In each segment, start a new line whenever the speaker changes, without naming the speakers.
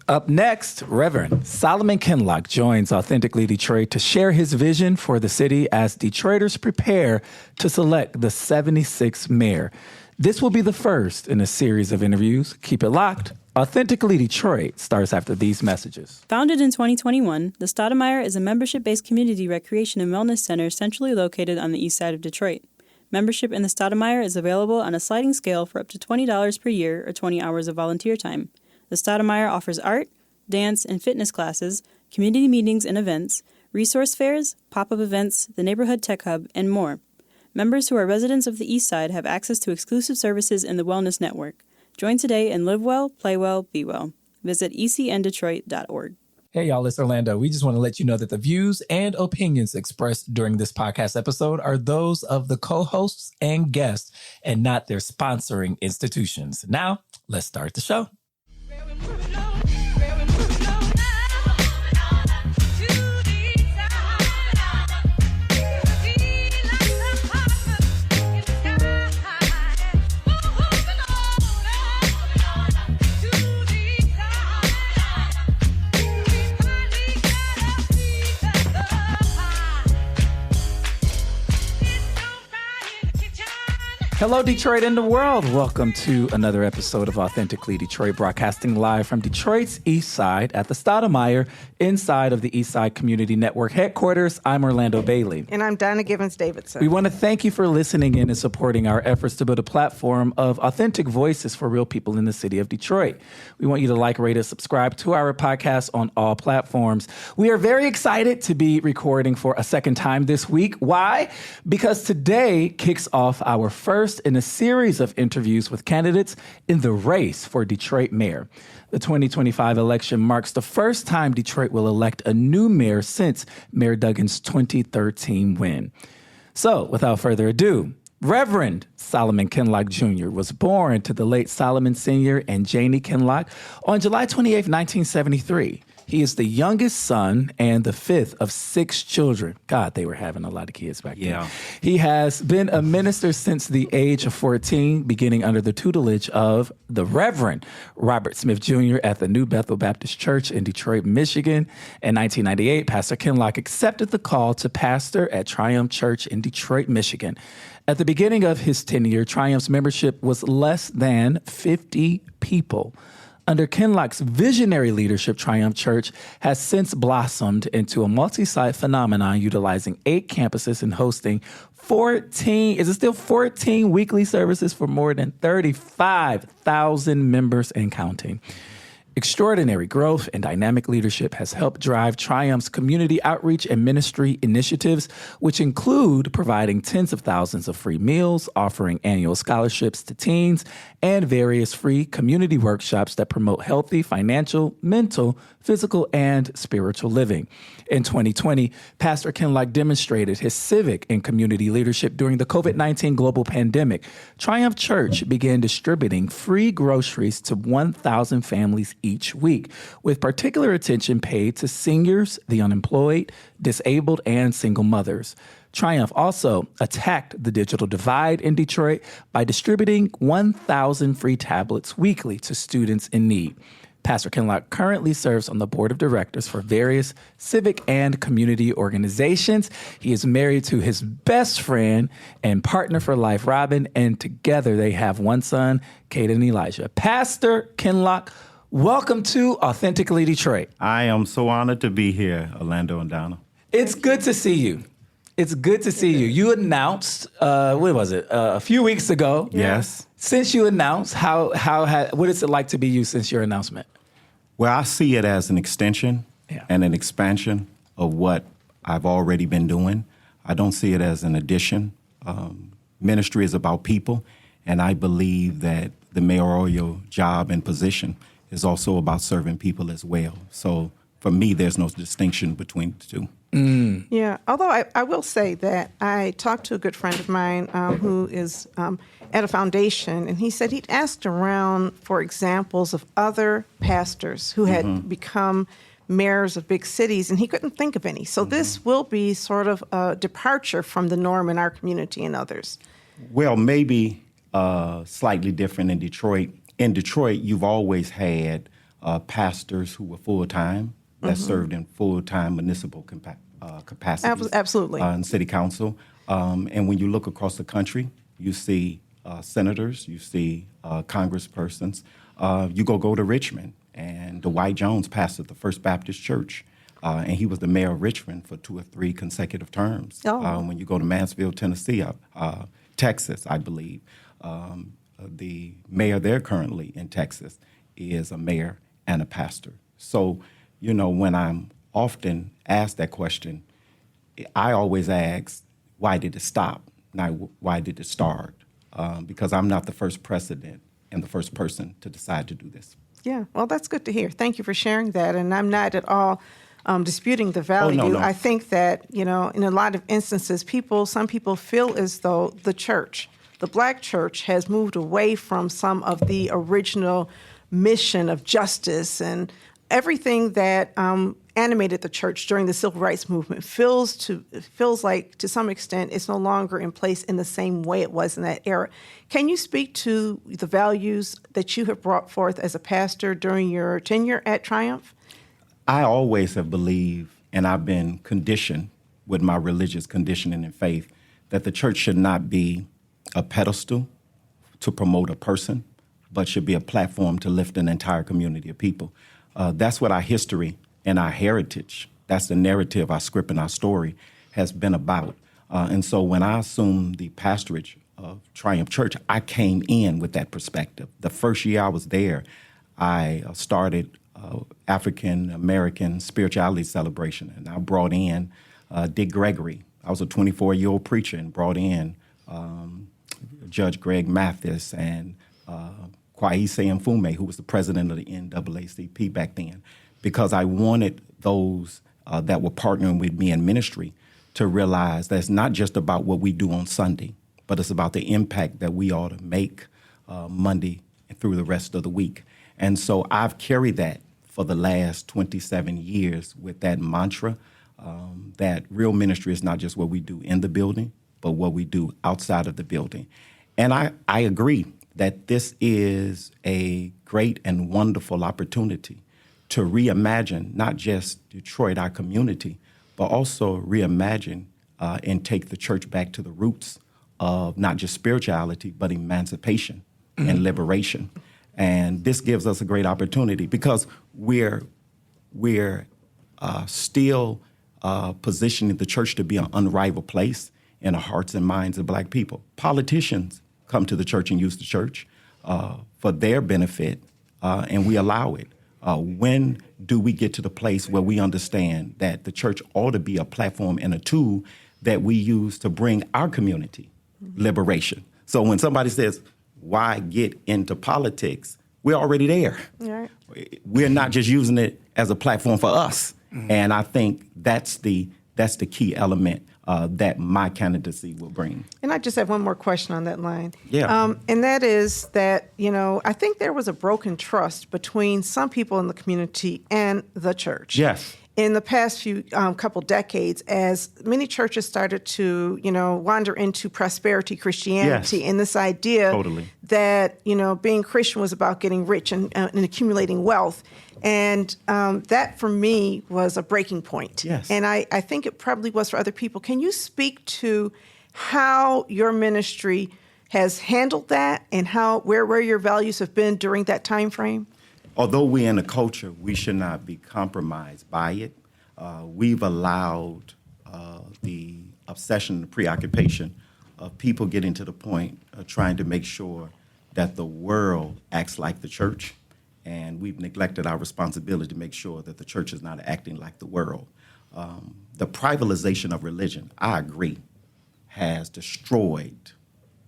Up next, Reverend Solomon Kinloch joins Authentically Detroit to share his vision for the city as Detroiters prepare to select the 76th mayor. This will be the first in a series of interviews. Keep it locked. Authentically Detroit starts after these messages.
Founded in 2021, the Stoudemire is a membership-based community recreation and wellness center centrally located on the east side of Detroit. Membership in the Stoudemire is available on a sliding scale for up to $20 per year or 20 hours of volunteer time. The Stoudemire offers art, dance, and fitness classes, community meetings and events, resource fairs, pop-up events, the Neighborhood Tech Hub, and more. Members who are residents of the East Side have access to exclusive services in the Wellness Network. Join today and live well, play well, be well. Visit ecndetroit.org.
Hey, y'all, it's Orlando. We just want to let you know that the views and opinions expressed during this podcast episode are those of the co-hosts and guests and not their sponsoring institutions. Now, let's start the show. Hello, Detroit and the world. Welcome to another episode of Authentically Detroit, broadcasting live from Detroit's East Side at the Stoudemire, inside of the East Side Community Network headquarters. I'm Orlando Bailey.
And I'm Donna Givens-Davidson.
We want to thank you for listening in and supporting our efforts to build a platform of authentic voices for real people in the city of Detroit. We want you to like, rate, and subscribe to our podcast on all platforms. We are very excited to be recording for a second time this week. Why? Because today kicks off our first in a series of interviews with candidates in the race for Detroit mayor. The 2025 election marks the first time Detroit will elect a new mayor since Mayor Duggan's 2013 win. So, without further ado, Reverend Solomon Kinloch Jr. was born to the late Solomon Sr. and Janie Kinloch on July 28, 1973. He is the youngest son and the fifth of 6 children. God, they were having a lot of kids back then. He has been a minister since the age of 14, beginning under the tutelage of the Reverend Robert Smith Jr. at the new Bethel Baptist Church in Detroit, Michigan. In 1998, Pastor Kinloch accepted the call to pastor at Triumph Church in Detroit, Michigan. At the beginning of his tenure, Triumph's membership was less than 50 people. Under Kinloch's visionary leadership, Triumph Church has since blossomed into a multi-site phenomenon utilizing 8 campuses and hosting 14 weekly services for more than 35,000 members and counting. Extraordinary growth and dynamic leadership has helped drive Triumph's community outreach and ministry initiatives, which include providing tens of thousands of free meals, offering annual scholarships to teens, and various free community workshops that promote healthy financial, mental, physical, and spiritual living. In 2020, Pastor Kinloch demonstrated his civic and community leadership during the COVID-19 global pandemic. Triumph Church began distributing free groceries to 1,000 families each week, with particular attention paid to seniors, the unemployed, disabled, and single mothers. Triumph also attacked the digital divide in Detroit by distributing 1,000 free tablets weekly to students in need. Pastor Kinloch currently serves on the board of directors for various civic and community organizations. He is married to his best friend and partner for life, Robin, and together they have one son, Kadin Elijah. Pastor Kinloch, welcome to Authentically Detroit.
I am so honored to be here, Orlando and Donna.
It's good to see you. It's good to see you. You announced, a few weeks ago.
Yes.
Since you announced, what is it like to be you since your announcement?
Well, I see it as an extension and an expansion of what I've already been doing. I don't see it as an addition. Ministry is about people, and I believe that the mayoral job and position is also about serving people as well. So for me, there's no distinction between the two.
Mm.
Yeah, although I will say that I talked to a good friend of mine who is at a foundation, and he said he'd asked around for examples of other pastors who had become mayors of big cities, and he couldn't think of any. So this will be sort of a departure from the norm in our community and others.
Well, maybe slightly different in Detroit. In Detroit, you've always had pastors who were full-time that served in full-time municipal capacities.
Absolutely.
In city council. And when you look across the country, you see senators, you see congresspersons. You go to Richmond, and Dwight Jones pastored the First Baptist Church. And he was the mayor of Richmond for 2 or 3 consecutive terms.
Oh.
When you go to Mansfield, Tennessee, Texas, I believe, the mayor there currently in Texas is a mayor and a pastor. So, when I'm often asked that question, I always ask, why did it stop? Not why did it start? Because I'm not the first president and the first person to decide to do this.
Yeah, well, that's good to hear. Thank you for sharing that. And I'm not at all disputing the value.
Oh, no.
I think that, in a lot of instances, some people feel as though the church, the Black church, has moved away from some of the original mission of justice and everything that animated the church during the civil rights movement. Feels like to some extent it's no longer in place in the same way it was in that era. Can you speak to the values that you have brought forth as a pastor during your tenure at Triumph?
I always have believed, and I've been conditioned with my religious conditioning and faith, that the church should not be a pedestal to promote a person, but should be a platform to lift an entire community of people. That's what our history and our heritage, that's the narrative, our script, and our story has been about. And so when I assumed the pastorate of Triumph Church, I came in with that perspective. The first year I was there, I started African American spirituality celebration, and I brought in Dick Gregory. I was a 24-year-old preacher and brought in Judge Greg Mathis and Kwaise Mfume, who was the president of the NAACP back then, because I wanted those that were partnering with me in ministry to realize that it's not just about what we do on Sunday, but it's about the impact that we ought to make Monday through the rest of the week. And so I've carried that for the last 27 years with that mantra that real ministry is not just what we do in the building, but what we do outside of the building. And I agree that this is a great and wonderful opportunity to reimagine not just Detroit, our community, but also reimagine and take the church back to the roots of not just spirituality, but emancipation and liberation. And this gives us a great opportunity because we're still positioning the church to be an unrivaled place in the hearts and minds of Black people. Politicians come to the church and use the church for their benefit, and we allow it. When do we get to the place where we understand that the church ought to be a platform and a tool that we use to bring our community liberation? So when somebody says, why get into politics? We're already there.
Right.
We're not just using it as a platform for us. And I think that's the key element that my candidacy will bring.
And I just have one more question on that line.
Yeah.
And that is that, I think there was a broken trust between some people in the community and the church.
Yes.
In the past few couple decades, as many churches started to, wander into prosperity Christianity,
Yes.
and this idea
Totally.
that, being Christian was about getting rich and accumulating wealth. And that, for me, was a breaking point.
Yes.
And I think it probably was for other people. Can you speak to how your ministry has handled that and where your values have been during that time frame?
Although we're in a culture, we should not be compromised by it. We've allowed the obsession, the preoccupation of people getting to the point of trying to make sure that the world acts like the church. And we've neglected our responsibility to make sure that the church is not acting like the world. The privatization of religion, I agree, has destroyed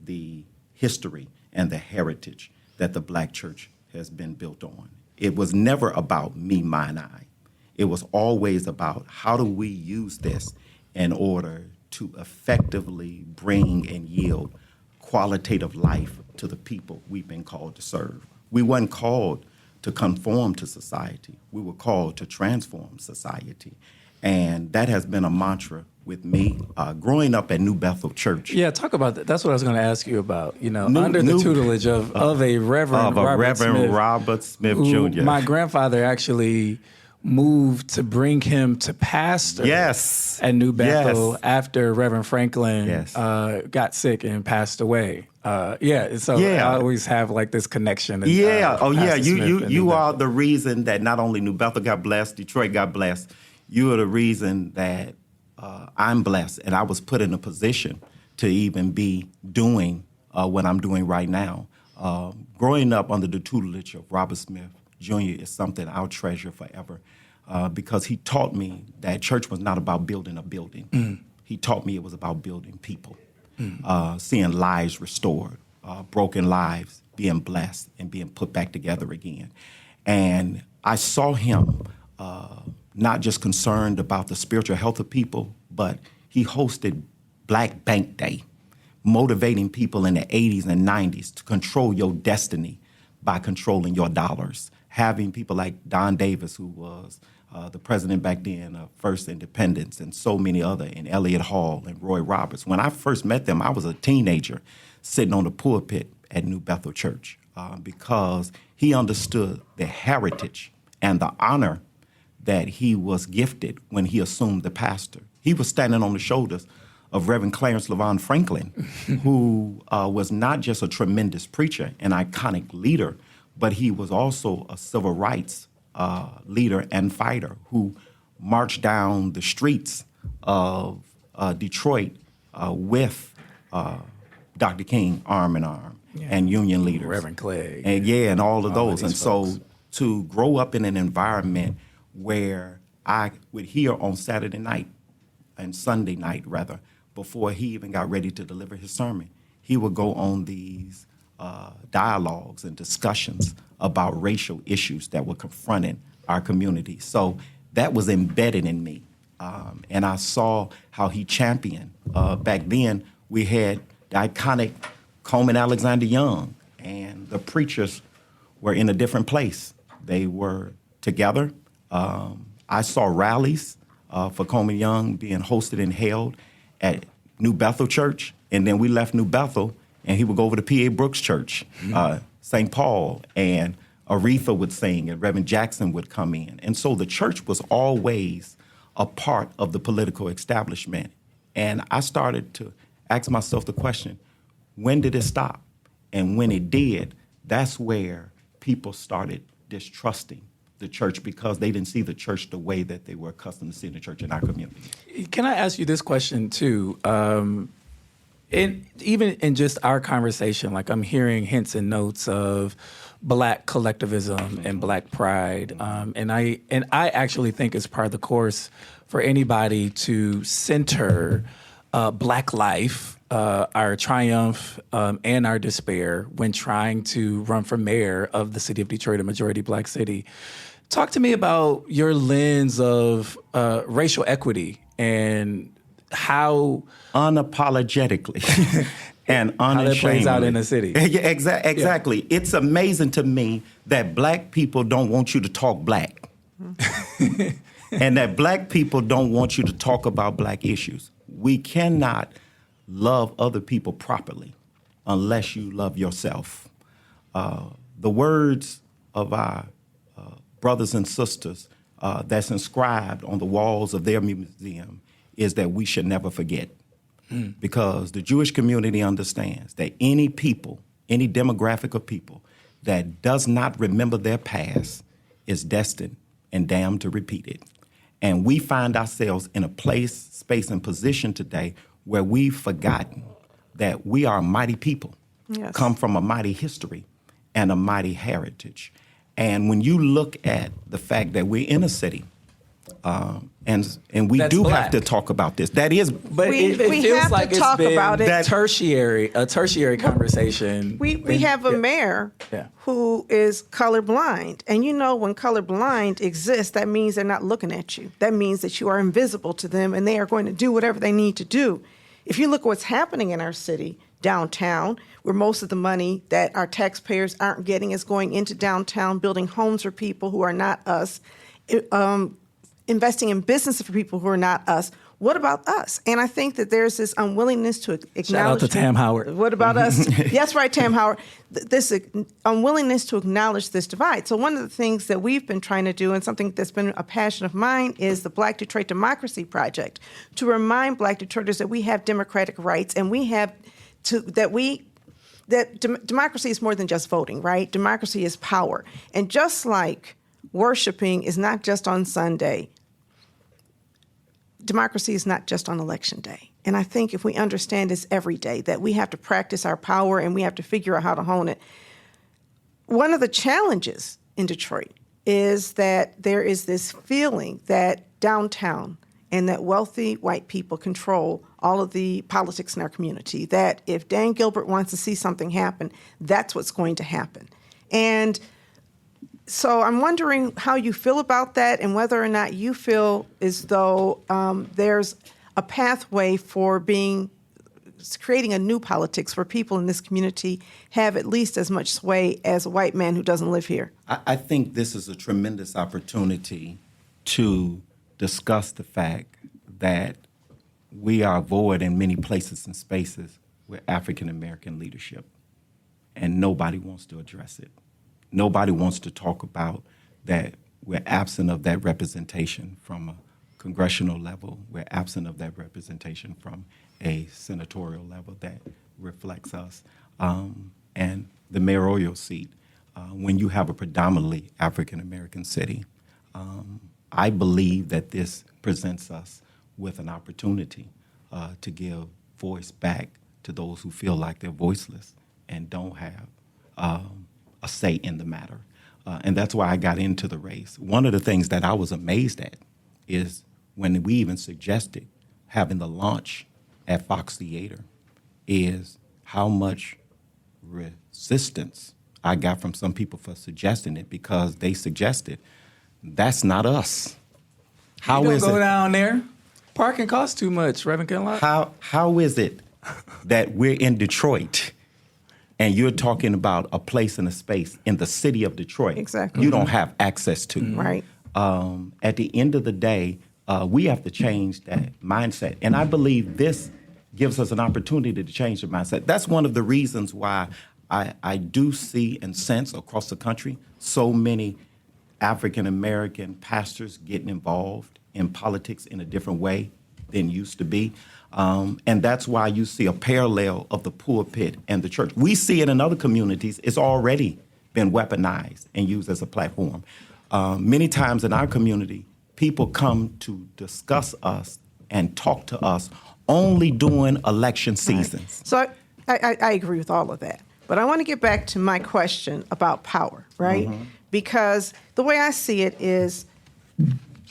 the history and the heritage that the Black church has been built on. It was never about me, mine, I. It was always about how do we use this in order to effectively bring and yield qualitative life to the people we've been called to serve. We weren't called to conform to society. We were called to transform society. And that has been a mantra with me. Growing up at New Bethel Church.
Yeah, talk about that. That's what I was going to ask you about. Under the tutelage of a Reverend
Robert Smith Jr.
My grandfather actually moved to bring him to pastor at New Bethel after Reverend Franklin got sick and passed away. I always have like this connection.
You are the reason that not only New Bethel got blessed, Detroit got blessed. You are the reason that I'm blessed, and I was put in a position to even be doing what I'm doing right now. Growing up under the tutelage of Robert Smith Jr. is something I'll treasure forever because he taught me that church was not about building a building. He taught me it was about building people, seeing lives restored, broken lives being blessed and being put back together again. And I saw him not just concerned about the spiritual health of people, but he hosted Black Bank Day, motivating people in the 80s and 90s to control your destiny by controlling your dollars. Having people like Don Davis, who was the president back then of First Independence, and so many other, and Elliott Hall and Roy Roberts. When I first met them, I was a teenager sitting on the pulpit at New Bethel Church because he understood the heritage and the honor that he was gifted when he assumed the pastor. He was standing on the shoulders of Reverend Clarence LaVon Franklin, who was not just a tremendous preacher, an iconic leader, but he was also a civil rights leader and fighter who marched down the streets of Detroit with Dr. King arm in arm and union leaders.
Reverend Clegg.
And all of those. And
folks.
So to grow up in an environment where I would hear on Saturday night and Sunday night, rather, before he even got ready to deliver his sermon, he would go on these dialogues and discussions about racial issues that were confronting our community. So that was embedded in me. And I saw how he championed. Back then, we had the iconic Coleman Alexander Young, and the preachers were in a different place. They were together. I saw rallies for Coleman Young being hosted and held at New Bethel Church, and then we left New Bethel, and he would go over to P.A. Brooks Church, St. Paul, and Aretha would sing, and Reverend Jackson would come in. And so the church was always a part of the political establishment. And I started to ask myself the question, when did it stop? And when it did, that's where people started distrusting the church because they didn't see the church the way that they were accustomed to seeing the church in our community.
Can I ask you this question too? Even in just our conversation, like I'm hearing hints and notes of Black collectivism and Black pride, and I actually think it's part of the course for anybody to center Black life, our triumph and our despair when trying to run for mayor of the city of Detroit, a majority Black city. Talk to me about your lens of racial equity and how
unapologetically and unashamedly.
How that plays out in the city.
Exactly. Yeah. It's amazing to me that Black people don't want you to talk Black. And that Black people don't want you to talk about Black issues. We cannot love other people properly unless you love yourself. The words of our brothers and sisters that's inscribed on the walls of their museum is that we should never forget. Because the Jewish community understands that any people, any demographic of people that does not remember their past is destined and damned to repeat it. And we find ourselves in a place, space, and position today where we've forgotten that we are a mighty people, come from a mighty history and a mighty heritage. And when you look at the fact that we're in a city, and we
That's
do
Black.
have to talk about this. That is,
but
we
it feels
have
like
to talk
it's been
about it.
a tertiary conversation.
We have a mayor who is colorblind. And you know when colorblind exists, that means they're not looking at you. That means that you are invisible to them and they are going to do whatever they need to do. If you look at what's happening in our city, downtown, where most of the money that our taxpayers aren't getting is going into downtown, building homes for people who are not us. investing in business for people who are not us. What about us? And I think that there's this unwillingness to acknowledge.
Shout out to Tam Howard.
What about us? Yes, right, Tam Howard. This unwillingness to acknowledge this divide. So one of the things that we've been trying to do, and something that's been a passion of mine, is the Black Detroit Democracy Project, to remind Black Detroiters that we have democratic rights, and we have that democracy is more than just voting, right? Democracy is power. And just like worshiping is not just on Sunday, democracy is not just on election day. And I think if we understand this every day, that we have to practice our power and we have to figure out how to hone it. One of the challenges in Detroit is that there is this feeling that downtown and that wealthy white people control all of the politics in our community, that if Dan Gilbert wants to see something happen, that's what's going to happen. And so I'm wondering how you feel about that and whether or not you feel as though there's a pathway for creating a new politics where people in this community have at least as much sway as a white man who doesn't live here.
I think this is a tremendous opportunity to discuss the fact that we are void in many places and spaces with African American leadership, and nobody wants to address it. Nobody wants to talk about that we're absent of that representation from a congressional level. We're absent of that representation from a senatorial level that reflects us. And the mayoral seat, when you have a predominantly African-American city, I believe that this presents us with an opportunity to give voice back to those who feel like they're voiceless and don't have a say in the matter. And that's why I got into the race. One of the things that I was amazed at is when we even suggested having the launch at Fox Theater is how much resistance I got from some people for suggesting it, because they suggested that's not us.
How is it? Go down there. Parking costs too much, Reverend Kinloch.
How is it that we're in Detroit and you're talking about a place and a space in the city of Detroit
exactly.
you don't have access to?
Right.
At the end of the day, we have to change that mindset. And I believe this gives us an opportunity to change the mindset. That's one of the reasons why I do see and sense across the country so many African-American pastors getting involved in politics in a different way than used to be. And that's why you see a parallel of the pulpit and the church. We see it in other communities. It's already been weaponized and used as a platform. Many times in our community, people come to discuss us and talk to us only during election seasons.
Right. So I agree with all of that. But I want to get back to my question about power, right? Mm-hmm. Because the way I see it is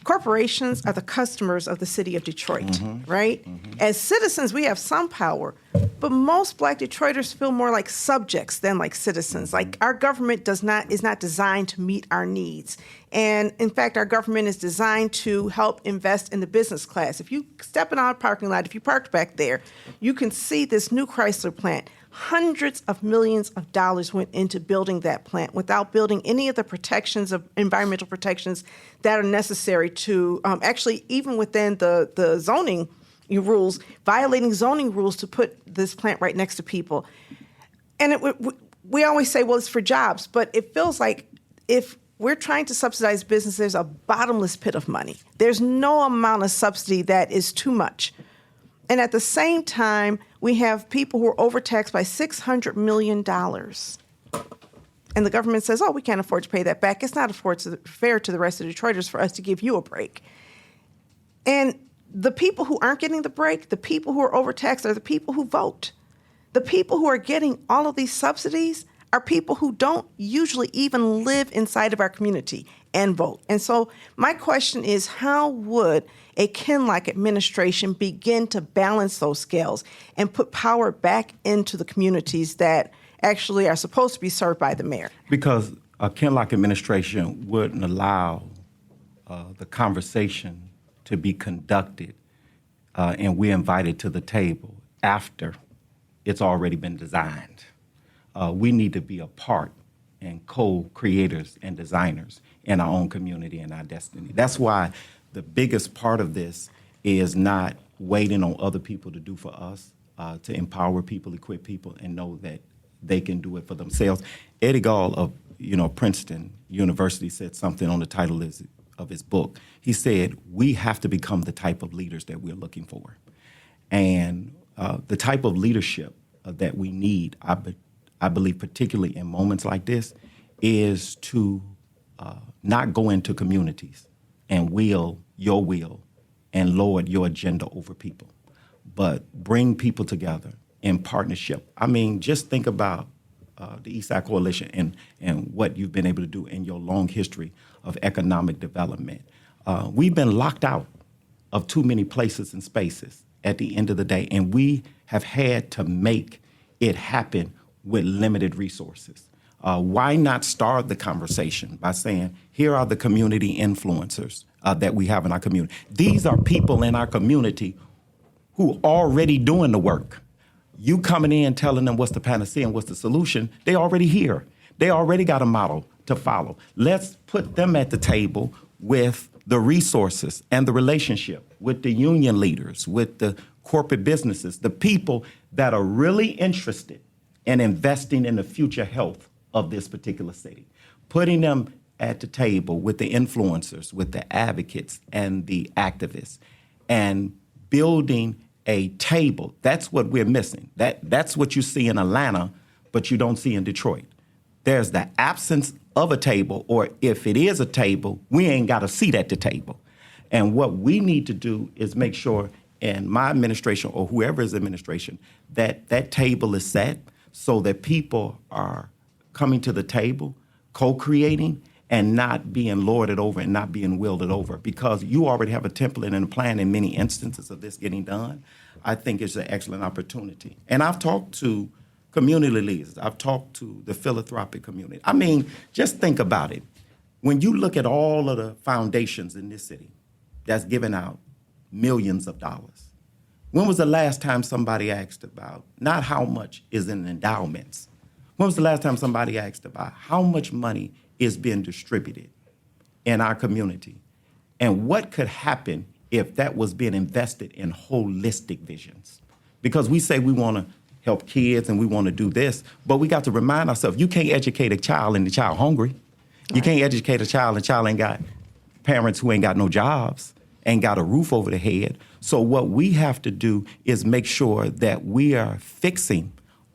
corporations are the customers of the city of Detroit, mm-hmm. right? Mm-hmm. As citizens, we have some power, but most Black Detroiters feel more like subjects than like citizens. Mm-hmm. Like our government is not designed to meet our needs. And in fact, our government is designed to help invest in the business class. If you step in our parking lot, if you parked back there, you can see this new Chrysler plant. Hundreds of millions of dollars went into building that plant without building any of the protections of environmental protections that are necessary to actually, even within the zoning rules, violating zoning rules to put this plant right next to people. And we always say, well, it's for jobs, but it feels like if we're trying to subsidize business, there's a bottomless pit of money. There's no amount of subsidy that is too much. And at the same time, we have people who are overtaxed by $600 million. And the government says, oh, we can't afford to pay that back. It's not fair to the rest of the Detroiters for us to give you a break. And the people who aren't getting the break, the people who are overtaxed are the people who vote. The people who are getting all of these subsidies are people who don't usually even live inside of our community and vote. And so my question is, how would a Kinloch administration begin to balance those scales and put power back into the communities that actually are supposed to be served by the mayor?
Because a Kinloch administration wouldn't allow the conversation to be conducted and we're invited to the table after it's already been designed. We need to be a part and co-creators and designers in our own community and our destiny. That's why the biggest part of this is not waiting on other people to do for us, to empower people, equip people, and know that they can do it for themselves. Eddie Gall of Princeton University said something on the title of his book. He said, we have to become the type of leaders that we're looking for. And the type of leadership that we need, I believe, particularly in moments like this, is to not go into communities and will your will and lord your agenda over people, but bring people together in partnership. I mean, just think about the Eastside Coalition and what you've been able to do in your long history of economic development. We've been locked out of too many places and spaces at the end of the day, and we have had to make it happen with limited resources. Why not start the conversation by saying, here are the community influencers that we have in our community. These are people in our community who are already doing the work. You coming in telling them what's the panacea and what's the solution, they already here. They already got a model to follow. Let's put them at the table with the resources and the relationship with the union leaders, with the corporate businesses, the people that are really interested in investing in the future health of this particular city. Putting them at the table with the influencers, with the advocates and the activists, and building a table. That's what we're missing. That's what you see in Atlanta, but you don't see in Detroit. There's the absence of a table, or if it is a table, we ain't got a seat at the table. And what we need to do is make sure in my administration or whoever's administration that that table is set so that people are coming to the table, co-creating, and not being lorded over and not being wielded over, because you already have a template and a plan in many instances of this getting done. I think it's an excellent opportunity. And I've talked to community leaders. I've talked to the philanthropic community. I mean, just think about it. When you look at all of the foundations in this city that's giving out millions of dollars, when was the last time somebody asked about not how much is in endowments? When was the last time somebody asked about how much money is being distributed in our community? And what could happen if that was being invested in holistic visions? Because we say we want to help kids and we want to do this, but we got to remind ourselves, you can't educate a child and the child hungry. You can't educate a child and the child ain't got parents who ain't got no jobs, ain't got a roof over their head. So what we have to do is make sure that we are fixing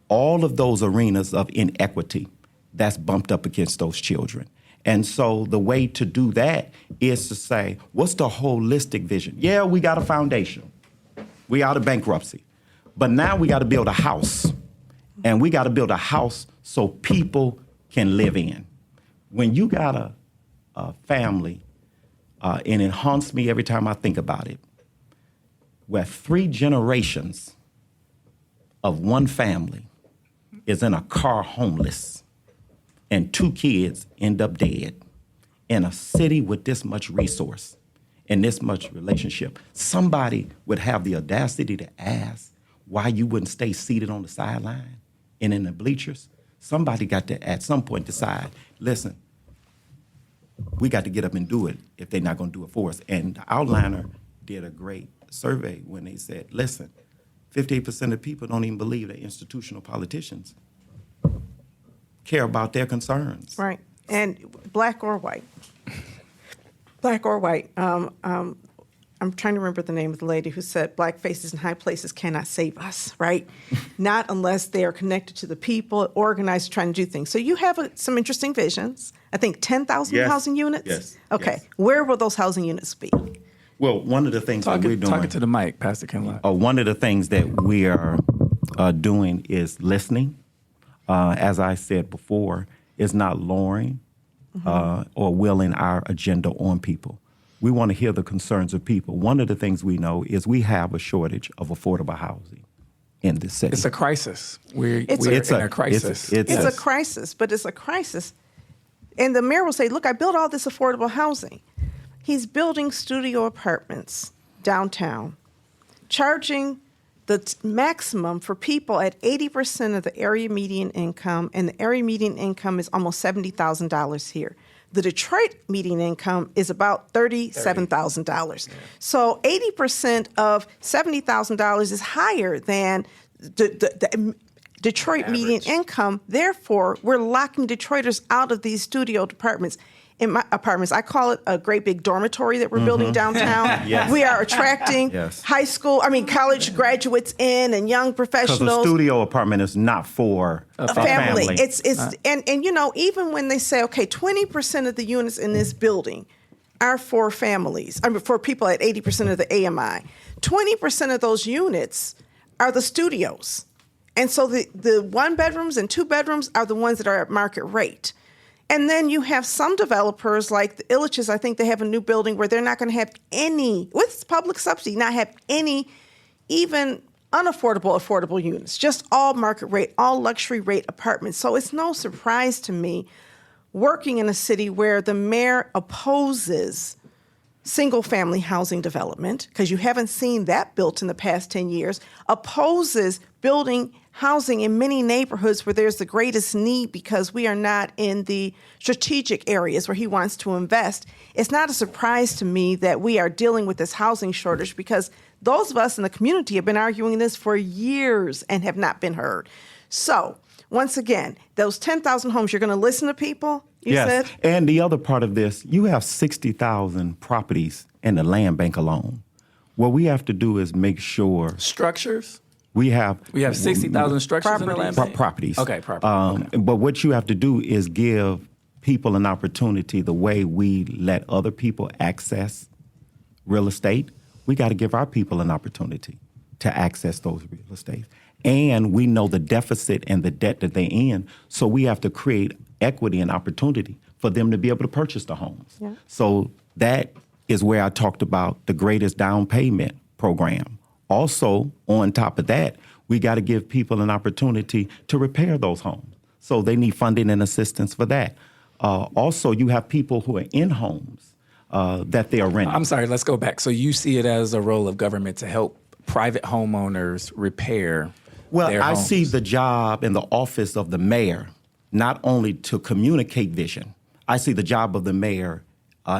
all of those arenas of inequity that's bumped up against those children. And so the way to do that is to say, what's the holistic vision? Yeah, we got a foundation. We out of bankruptcy. But now we got to build a house. And we got to build a house so people can live in. When you got a family, and it haunts me every time I think about it, where 3 generations of one family is in a car homeless, and 2 kids end up dead in a city with this much resource and this much relationship, somebody would have the audacity to ask why you wouldn't stay seated on the sideline and in the bleachers. Somebody got to, at some point, decide, listen, we got to get up and do it if they're not going to do it for us. And the Outliner did a great survey when they said, listen, 58% of people don't even believe that institutional politicians care about their concerns.
Right. And black or white. Black or white. I'm trying to remember the name of the lady who said black faces in high places cannot save us, right? Not unless they are connected to the people, organized, trying to do things. So you have some interesting visions. I think 10,000 housing units?
Yes.
Okay.
Yes.
Where will those housing units be?
Well, one of the things that we're doing...
Talking to the mic, Pastor Kinloch.
One of the things that we are doing is listening. As I said before, is not lowering or willing our agenda on people. We want to hear the concerns of people. One of the things we know is we have a shortage of affordable housing in this city.
It's a crisis. We're in a crisis.
It's a crisis, but it's a crisis. And the mayor will say, look, I built all this affordable housing. He's building studio apartments downtown, charging the maximum for people at 80% of the area median income, and the area median income is almost $70,000 here. the Detroit median income is about $37,000. So 80% of $70,000 is higher than the Detroit median income. Therefore, we're locking Detroiters out of these studio apartments. In my apartments, I call it a great big dormitory that we're building downtown.
Yes.
We are attracting college graduates in and young professionals.
Because a studio apartment is not for a family.
It's and even when they say, okay, 20% of the units in this building are for families. I mean, for people at 80% of the AMI. 20% of those units are the studios. And so the 1 bedrooms and 2 bedrooms are the ones that are at market rate. And then you have some developers like the Illiches. I think they have a new building where they're not going to have any, with public subsidy, not have any even affordable units, just all market rate, all luxury rate apartments. So it's no surprise to me working in a city where the mayor opposes single-family housing development, because you haven't seen that built in the past 10 years, opposes building housing in many neighborhoods where there's the greatest need because we are not in the strategic areas where he wants to invest. It's not a surprise to me that we are dealing with this housing shortage because those of us in the community have been arguing this for years and have not been heard. So, once again, those 10,000 homes, you're going to listen to people, you said?
And the other part of this, you have 60,000 properties in the land bank alone. What we have to do is make sure
Structures?
we have
60,000 structures in the land bank?
properties.
Okay, property. Okay.
But what you have to do is give people an opportunity the way we let other people access real estate. We got to give our people an opportunity to access those real estate. And we know the deficit and the debt that they're in, so we have to create equity and opportunity for them to be able to purchase the homes.
Yeah.
So that is where I talked about the greatest down payment program. Also, on top of that, we got to give people an opportunity to repair those homes. So they need funding and assistance for that. Also, you have people who are in homes that they are renting.
I'm sorry, let's go back. So you see it as a role of government to help private homeowners repair their
I
homes.
see the job in the office of the mayor not only to communicate vision. I see the job of the mayor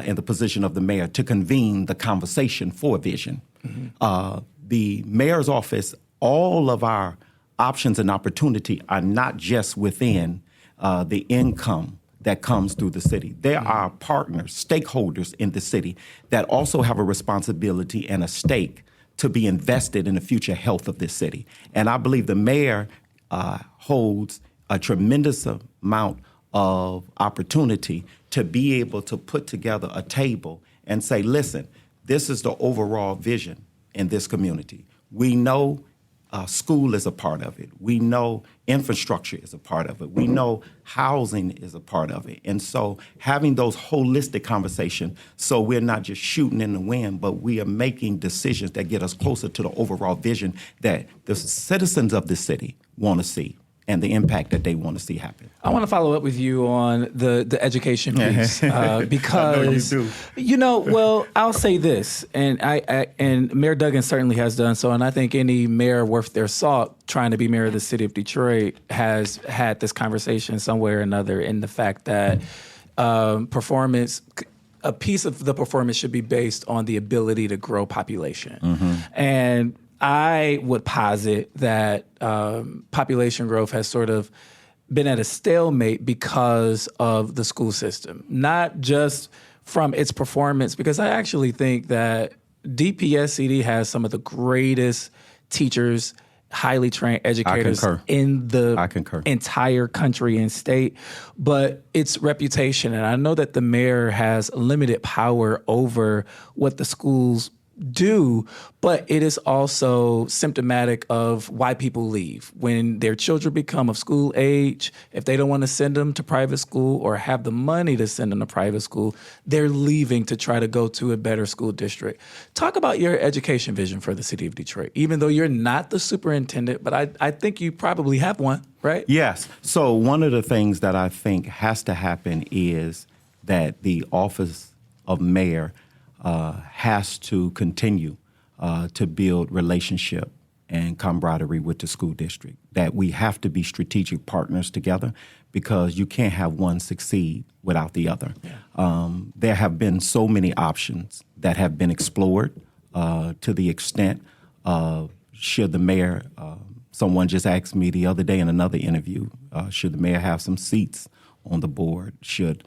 in the position of the mayor to convene the conversation for vision. Mm-hmm. The mayor's office, all of our options and opportunity are not just within the income that comes through the city. There are partners, stakeholders in the city that also have a responsibility and a stake to be invested in the future health of this city. And I believe the mayor holds a tremendous amount of opportunity to be able to put together a table and say, listen, this is the overall vision in this community. We know school is a part of it. We know infrastructure is a part of it. We know housing is a part of it. And so having those holistic conversations, so we're not just shooting in the wind, but we are making decisions that get us closer to the overall vision that the citizens of the city want to see and the impact that they want to see happen.
I want to follow up with you on the education piece because,
I know you do.
Well, I'll say this, and and Mayor Duggan certainly has done so, and I think any mayor worth their salt trying to be mayor of the city of Detroit has had this conversation somewhere or another in the fact that performance, a piece of the performance should be based on the ability to grow population. Mm-hmm. And I would posit that population growth has sort of been at a stalemate because of the school system, not just from its performance, because I actually think that DPSCD has some of the greatest teachers, highly trained educators in the entire country and state, but its reputation. And I know that the mayor has limited power over what the schools do, but it is also symptomatic of why people leave. When their children become of school age, if they don't want to send them to private school or have the money to send them to private school, they're leaving to try to go to a better school district. Talk about your education vision for the city of Detroit, even though you're not the superintendent, but I think you probably have one, right?
Yes. So one of the things that I think has to happen is that the office of mayor has to continue to build relationship and camaraderie with the school district, that we have to be strategic partners together because you can't have one succeed without the other. Yeah. There have been so many options that have been explored to the extent of should the mayor, someone just asked me the other day in another interview, should the mayor have some seats on the board? Should,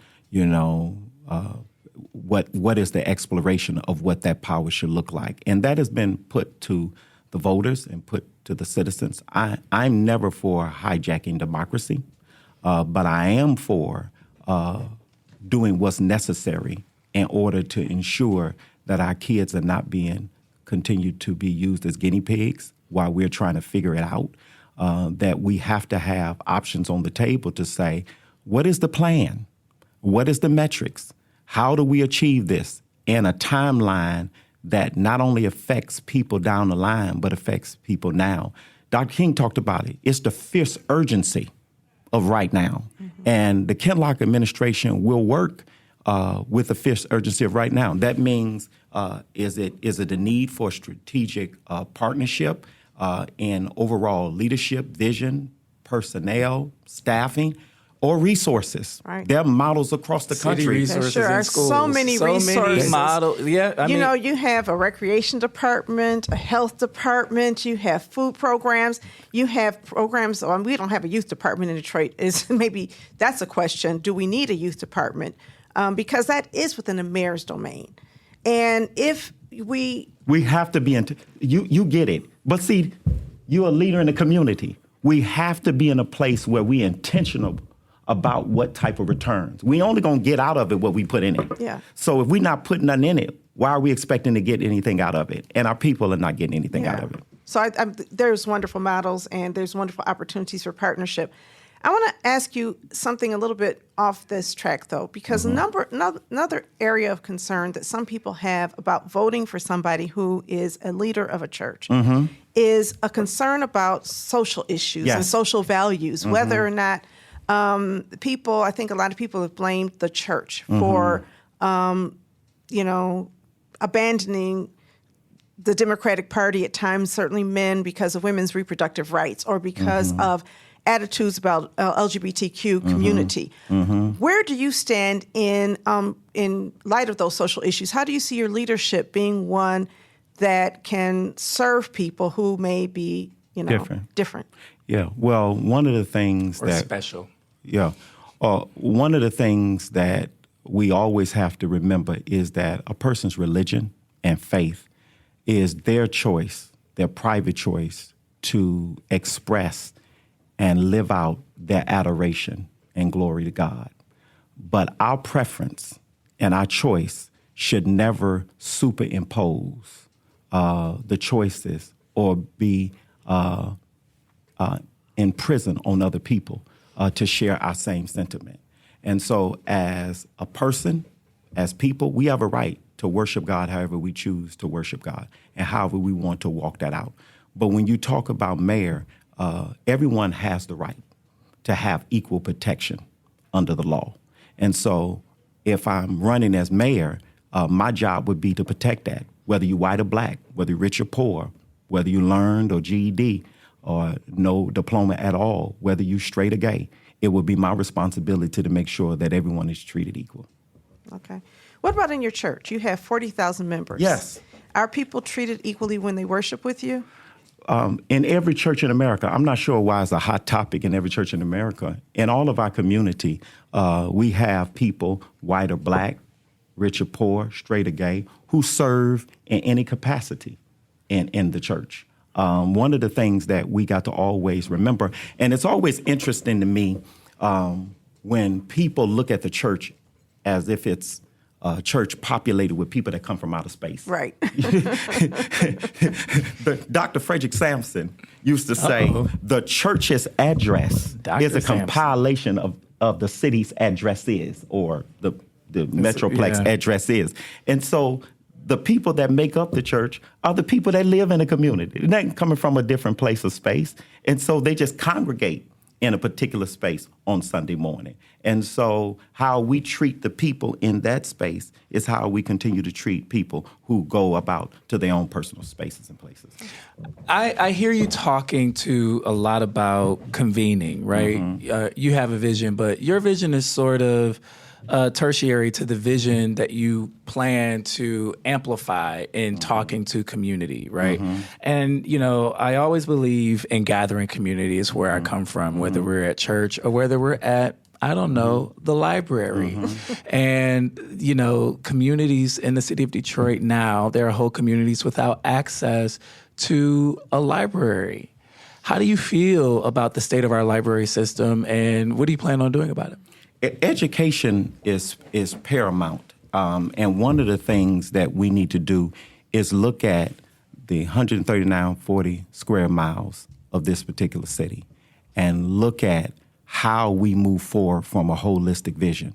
what is the exploration of what that power should look like? And that has been put to the voters and put to the citizens. I'm never for hijacking democracy, but I am for doing what's necessary in order to ensure that our kids are not being continued to be used as guinea pigs while we're trying to figure it out, that we have to have options on the table to say, what is the plan? What is the metrics? How do we achieve this in a timeline that not only affects people down the line, but affects people now? Dr. King talked about it. It's the fierce urgency of right now. Mm-hmm. And the Kinloch administration will work with the fierce urgency of right now. That means, is it the need for strategic partnership in overall leadership, vision, personnel, staffing, or resources?
Right.
There are models across the country.
Resources
there sure
in
are
schools.
so many resources.
Yeah, I mean,
you have a recreation department, a health department, you have food programs, you have programs. We don't have a youth department in Detroit. Maybe that's a question. Do we need a youth department? Because that is within the mayor's domain. And if we have to be you get it. But see, you're a leader in the community. We have to be in a place where we're intentional about what type of returns. We only going to get out of it what we put in it. Yeah.
So if we're not putting nothing in it, why are we expecting to get anything out of it? And our people are not getting anything out of it.
So there's wonderful models and there's wonderful opportunities for partnership. I want to ask you something a little bit off this track, though, because another area of concern that some people have about voting for somebody who is a leader of a church is a concern about social issues and social values, whether or not I think a lot of people have blamed the church for, abandoning the Democratic Party at times, certainly men, because of women's reproductive rights or because of attitudes about LGBTQ community. Where do you stand in light of those social issues? How do you see your leadership being one that can serve people who may be, different?
Yeah. Well, one of the things
special.
Yeah. One of the things that we always have to remember is that a person's religion and faith is their choice, their private choice to express and live out their adoration and glory to God. But our preference and our choice should never superimpose the choices or be in prison on other people to share our same sentiment. And so as a person, as people, we have a right to worship God however we choose to worship God and however we want to walk that out. But when you talk about mayor, everyone has the right to have equal protection under the law. And so if I'm running as mayor, my job would be to protect that, whether you're white or black, whether you're rich or poor, whether you learned or GED or no diploma at all, whether you're straight or gay. It would be my responsibility to make sure that everyone is treated equal.
Okay. What about in your church? You have 40,000 members.
Yes.
Are people treated equally when they worship with you?
In every church in America, I'm not sure why it's a hot topic in every church in America. In all of our community, we have people, white or black, rich or poor, straight or gay, who serve in any capacity in the church. One of the things that we got to always remember, and it's always interesting to me when people look at the church as if it's a church populated with people that come from outer space.
Right.
Dr. Frederick Sampson used to say, the church's address is a compilation of the city's addresses or the Metroplex addresses. And so the people that make up the church are the people that live in a community. They're not coming from a different place of space. And so they just congregate in a particular space on Sunday morning. And so how we treat the people in that space is how we continue to treat people who go about to their own personal spaces and places.
I hear you talking to a lot about convening, right? Mm-hmm. You have a vision, but your vision is sort of tertiary to the vision that you plan to amplify in talking to community, right? And, I always believe in gathering community is where I come from, whether we're at church or whether we're at, I don't know, the library. And, communities in the city of Detroit now, there are whole communities without access to a library. How do you feel about the state of our library system, and what do you plan on doing about it?
Education is paramount, and one of the things that we need to do is look at the 139.40 square miles of this particular city and look at how we move forward from a holistic vision,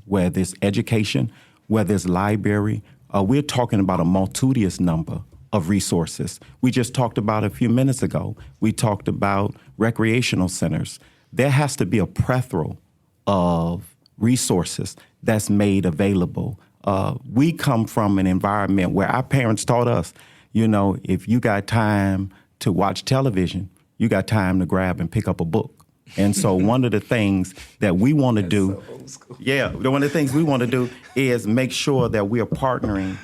where there's education, where there's library. We're talking about a multitudinous number of resources. We just talked about a few minutes ago. We talked about recreational centers. There has to be a plethora of resources that's made available. We come from an environment where our parents taught us, if you got time to watch television, you got time to grab and pick up a book. And so one of the things that we want to do, one of the things we want to do is make sure that we are partnering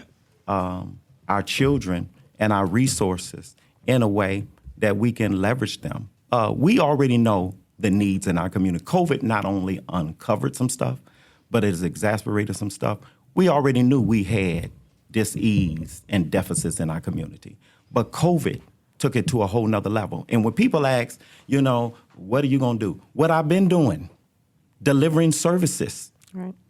our children and our resources in a way that we can leverage them. We already know the needs in our community. COVID not only uncovered some stuff, but it has exacerbated some stuff. We already knew we had dis-ease and deficits in our community. But COVID took it to a whole nother level. And when people ask, what are you going to do? What I've been doing, delivering services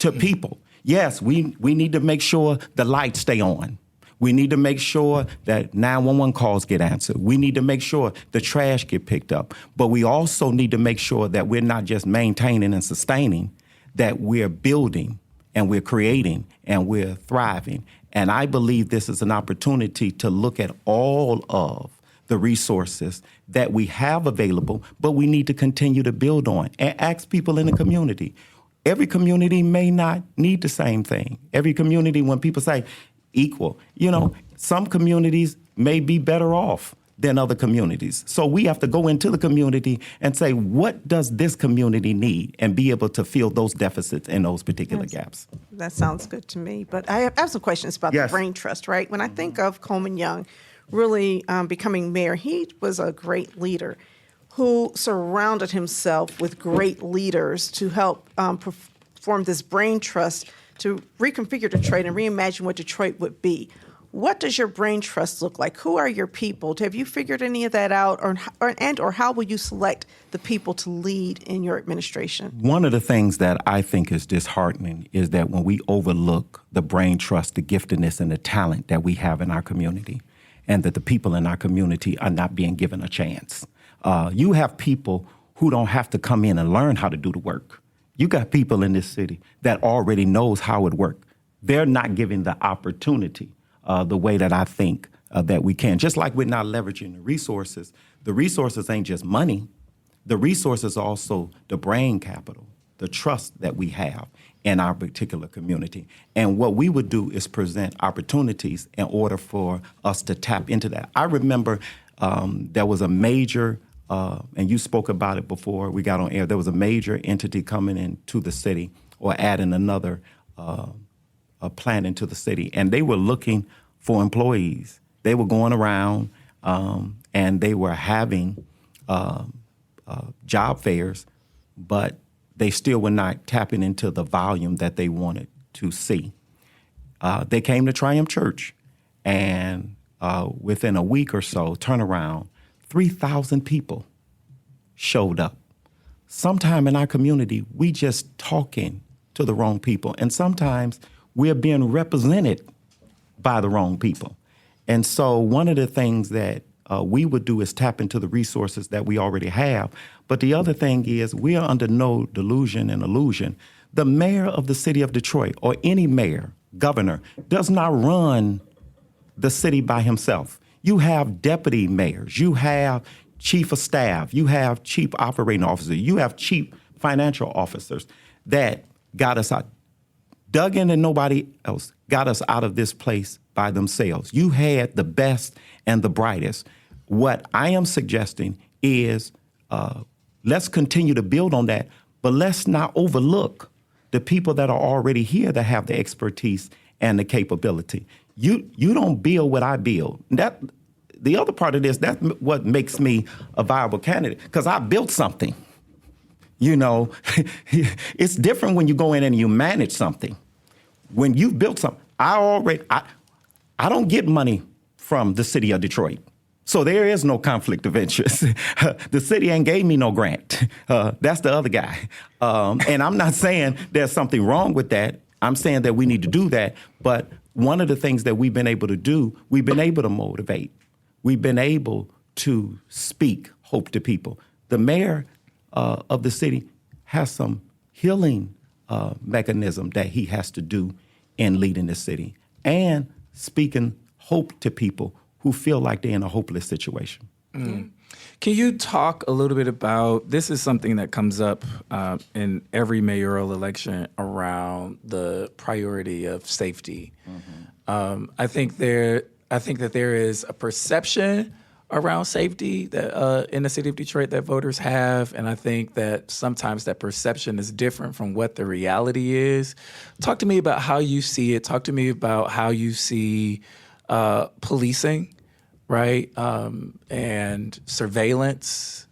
to people. Yes, we need to make sure the lights stay on. We need to make sure that 911 calls get answered. We need to make sure the trash get picked up. But we also need to make sure that we're not just maintaining and sustaining, that we're building and we're creating and we're thriving. And I believe this is an opportunity to look at all of the resources that we have available, but we need to continue to build on and ask people in the community. Every community may not need the same thing. Every community, when people say, equal. Some communities may be better off than other communities. So we have to go into the community and say, what does this community need, and be able to fill those deficits and those particular gaps.
That sounds good to me. But I have some questions about the Brain Trust, right? When I think of Coleman Young really becoming mayor, he was a great leader who surrounded himself with great leaders to help form this Brain Trust to reconfigure Detroit and reimagine what Detroit would be. What does your Brain Trust look like? Who are your people? Have you figured any of that out, or how will you select the people to lead in your administration?
One of the things that I think is disheartening is that when we overlook the Brain Trust, the giftedness and the talent that we have in our community, and that the people in our community are not being given a chance. You have people who don't have to come in and learn how to do the work. You got people in this city that already knows how it works. They're not given the opportunity the way that I think that we can. Just like we're not leveraging the resources ain't just money. The resources are also the brain capital, the trust that we have in our particular community. And what we would do is present opportunities in order for us to tap into that. I remember there was a major and you spoke about it before we got on air. There was a major entity coming into the city, or adding another plant into the city, and they were looking for employees. They were going around and they were having job fairs, but they still were not tapping into the volume that they wanted to see. They came to Triumph Church, and within a week or so, turnaround, 3,000 people showed up. Sometime in our community, we just talking to the wrong people. And sometimes we're being represented by the wrong people. And so one of the things that we would do is tap into the resources that we already have. But the other thing is, we are under no delusion and illusion. The mayor of the city of Detroit, or any mayor, governor, does not run the city by himself. You have deputy mayors. You have chief of staff, you have chief operating officers, you have chief financial officers that got us out. Duggan and nobody else got us out of this place by themselves. You had the best and the brightest. What I am suggesting is let's continue to build on that, but let's not overlook the people that are already here that have the expertise and the capability. You don't build what I build. That the other part of this, that's what makes me a viable candidate, because I built something. You know, it's different when you go in and you manage something. When you've built something, I don't get money from the city of Detroit. So there is no conflict of interest. The city ain't gave me no grant. That's the other guy. And I'm not saying there's something wrong with that. I'm saying that we need to do that. But one of the things that we've been able to do, we've been able to motivate. We've been able to speak hope to people. The mayor of the city has some healing mechanism that he has to do in leading the city and speaking hope to people who feel like they're in a hopeless situation.
Mm. Can you talk a little bit about, this is something that comes up in every mayoral election around the priority of safety. Mm-hmm. I think that there is a perception around safety that in the city of Detroit that voters have, and I think that sometimes that perception is different from what the reality is. Talk to me about how you see it. Talk to me about how you see policing, right, and surveillance,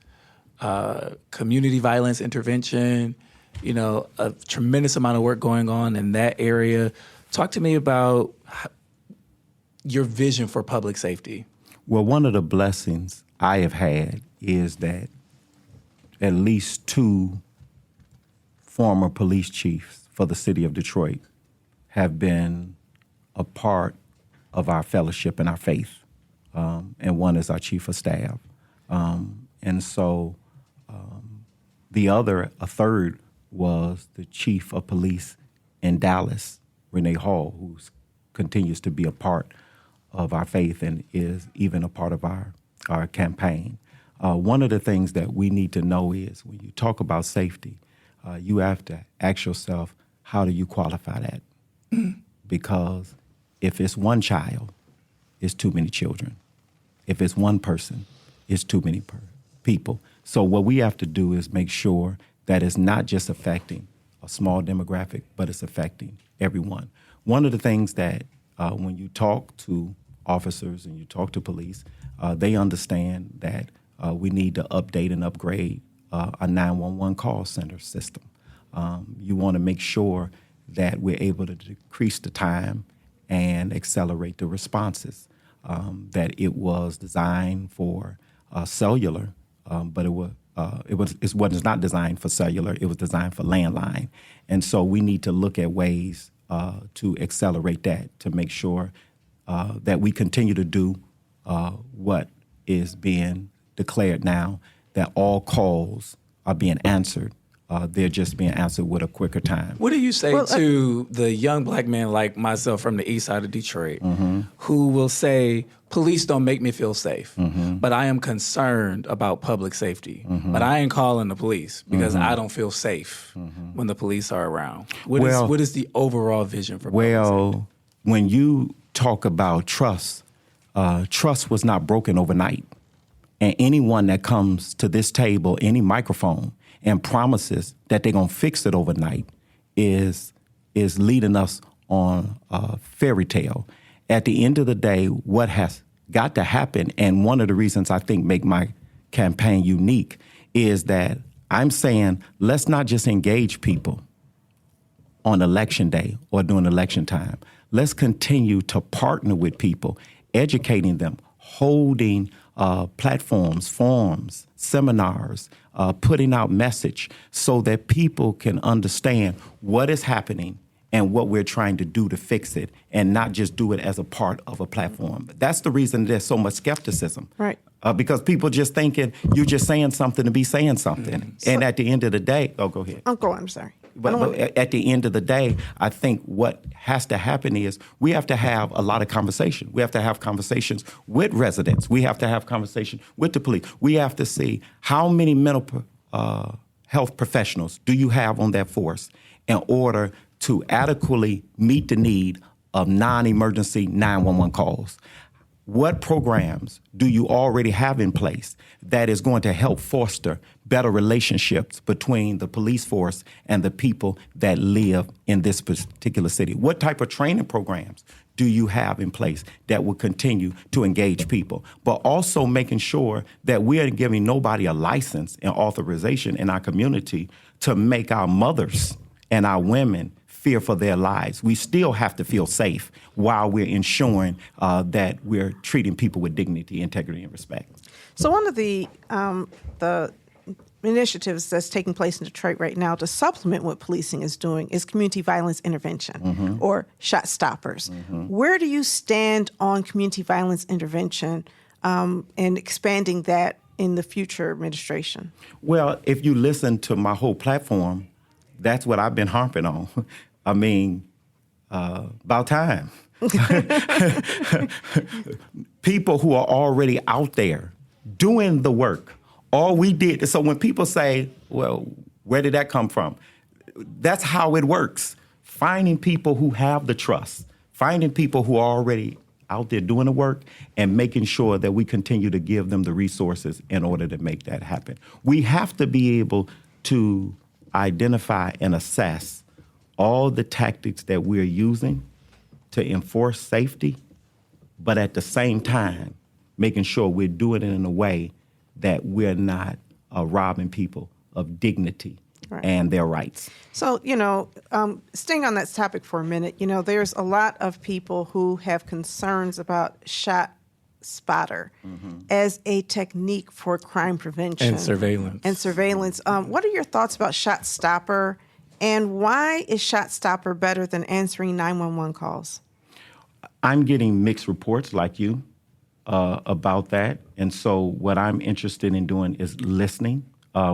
community violence intervention, you know, a tremendous amount of work going on in that area. Talk to me about your vision for public safety.
Well, one of the blessings I have had is that at least 2 former police chiefs for the city of Detroit have been a part of our fellowship and our faith. And one is our chief of staff. And so a third was the chief of police in Dallas, Renee Hall, who continues to be a part of our faith and is even a part of our campaign. One of the things that we need to know is when you talk about safety, you have to ask yourself, how do you qualify that? Because if it's one child, it's too many children. If it's one person, it's too many people. So what we have to do is make sure that it's not just affecting a small demographic, but it's affecting everyone. One of the things that when you talk to officers and you talk to police, they understand that we need to update and upgrade a 911 call center system. You want to make sure that we're able to decrease the time and accelerate the responses. That it was designed for cellular, but it was not designed for cellular. It was designed for landline, and so we need to look at ways to accelerate that to make sure that we continue to do what is being declared now, that all calls are being answered. They're just being answered with a quicker time.
What do you say to the young black man like myself from the east side of Detroit who will say, police don't make me feel safe, but I am concerned about public safety, but I ain't calling the police because I don't feel safe when the police are around? What is the overall vision for public safety?
When you talk about trust, trust was not broken overnight. And anyone that comes to this table, any microphone, and promises that they're going to fix it overnight is leading us on a fairy tale. At the end of the day, what has got to happen, and one of the reasons I think make my campaign unique, is that I'm saying let's not just engage people on election day or during election time. Let's continue to partner with people, educating them, holding platforms, forums, seminars, putting out message so that people can understand what is happening and what we're trying to do to fix it, and not just do it as a part of a platform. That's the reason there's so much skepticism.
Right.
Because people just thinking you're just saying something to be saying something. And at the end of the day, go ahead.
I'm sorry.
But at the end of the day, I think what has to happen is we have to have a lot of conversation. We have to have conversations with residents. We have to have conversation with the police. We have to see how many mental health professionals do you have on that force in order to adequately meet the need of non-emergency 911 calls. What programs do you already have in place that is going to help foster better relationships between the police force and the people that live in this particular city? What type of training programs do you have in place that will continue to engage people, but also making sure that we are giving nobody a license and authorization in our community to make our mothers and our women fear for their lives. We still have to feel safe while we're ensuring that we're treating people with dignity, integrity, and respect.
So one of the initiatives that's taking place in Detroit right now to supplement what policing is doing is community violence intervention, or shot stoppers. Where do you stand on community violence intervention and expanding that in the future administration?
Well, if you listen to my whole platform, that's what I've been harping on. I mean, about time. People who are already out there doing the work. All we did, so when people say, well, where did that come from? That's how it works. Finding people who have the trust, finding people who are already out there doing the work, and making sure that we continue to give them the resources in order to make that happen. We have to be able to identify and assess all the tactics that we're using to enforce safety, but at the same time, making sure we're doing it in a way that we're not robbing people of dignity and their rights.
So, staying on that topic for a minute, there's a lot of people who have concerns about shot spotter as a technique for crime prevention.
And surveillance.
What are your thoughts about shot stopper, and why is shot stopper better than answering 911 calls?
I'm getting mixed reports like you about that. And so what I'm interested in doing is listening.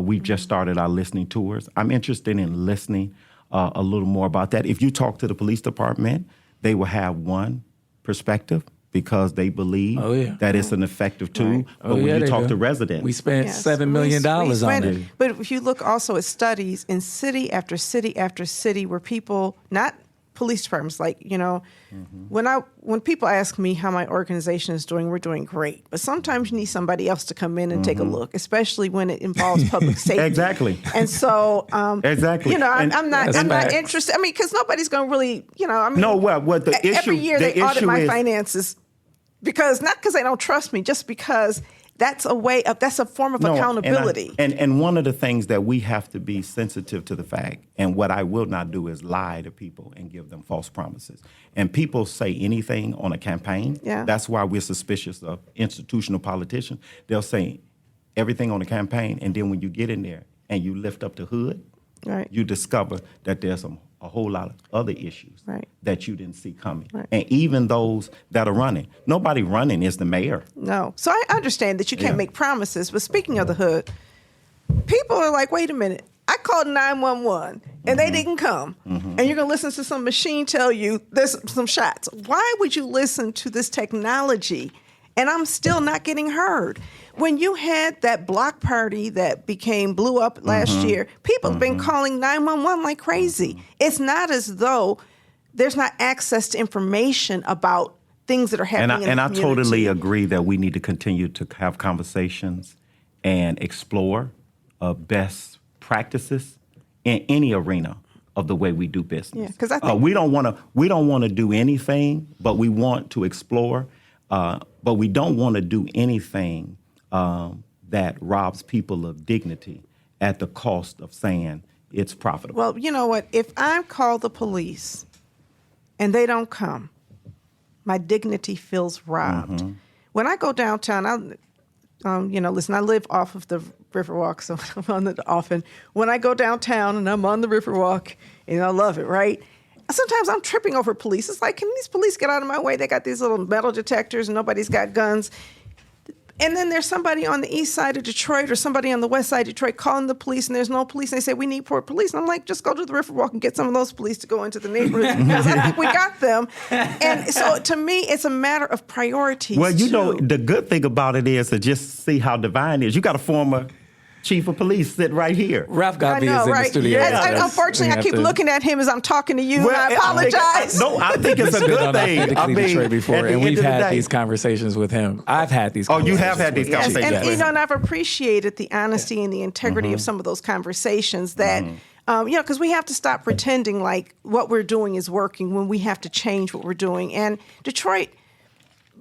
We've just started our listening tours. I'm interested in listening a little more about that. If you talk to the police department, they will have one perspective because they believe that it's an effective tool.
Right.
But when you talk to residents...
We spent $7 million on it.
But if you look also at studies in city after city after city where people, not police departments, when people ask me how my organization is doing, we're doing great. But sometimes you need somebody else to come in and take a look, especially when it involves public safety.
Exactly.
And so,
exactly.
I'm not interested. I mean, because nobody's going to really,
No, what the issue...
Every year they audit my finances not because they don't trust me, just because that's a form of accountability.
And one of the things that we have to be sensitive to the fact, and what I will not do is lie to people and give them false promises. And people say anything on a campaign. Yeah. That's why we're suspicious of institutional politicians. They'll say everything on a campaign, and then when you get in there and you lift up the hood, you discover that there's a whole lot of other issues that you didn't see coming. Right. And even those that are running, nobody running is the mayor. No.
So I understand that you can't make promises, but speaking of the hood, people are like, wait a minute, I called 911 and they didn't come. And you're going to listen to some machine tell you there's some shots. Why would you listen to this technology and I'm still not getting heard? When you had that block party that blew up last year, people have been calling 911 like crazy. It's not as though there's not access to information about things that are happening in the community.
And I totally agree that we need to continue to have conversations and explore best practices in any arena of the way we do business.
Yeah, because I think
we don't want to do anything, but we want to explore. But we don't want to do anything that robs people of dignity at the cost of saying it's profitable.
Well, you know what? If I call the police and they don't come, my dignity feels robbed. When I go downtown, listen, I live off of the Riverwalk, so I'm on it often. When I go downtown and I'm on the Riverwalk, and I love it, right? Sometimes I'm tripping over police. It's like, can these police get out of my way? They got these little metal detectors and nobody's got guns. And then there's somebody on the east side of Detroit or somebody on the west side of Detroit calling the police, and there's no police. And they say, we need more police. And I'm like, just go to the Riverwalk and get some of those police to go into the neighborhoods because I think we got them. And so to me, it's a matter of priorities.
Well, you
too.
know, the good thing about it is to just see how divine it is. You got a former chief of police sitting right here.
Ralph Garvey is in the studio.
Unfortunately, I keep looking at him as I'm talking to you, and I apologize.
I think it's a good thing.
I mean, Detroit before, and we've had these conversions with him. I've had these conversations.
Oh, you have had these conversations.
Yes. And, and I've appreciated the honesty and the integrity of some of those conversations that, because we have to stop pretending like what we're doing is working when we have to change what we're doing. And Detroit,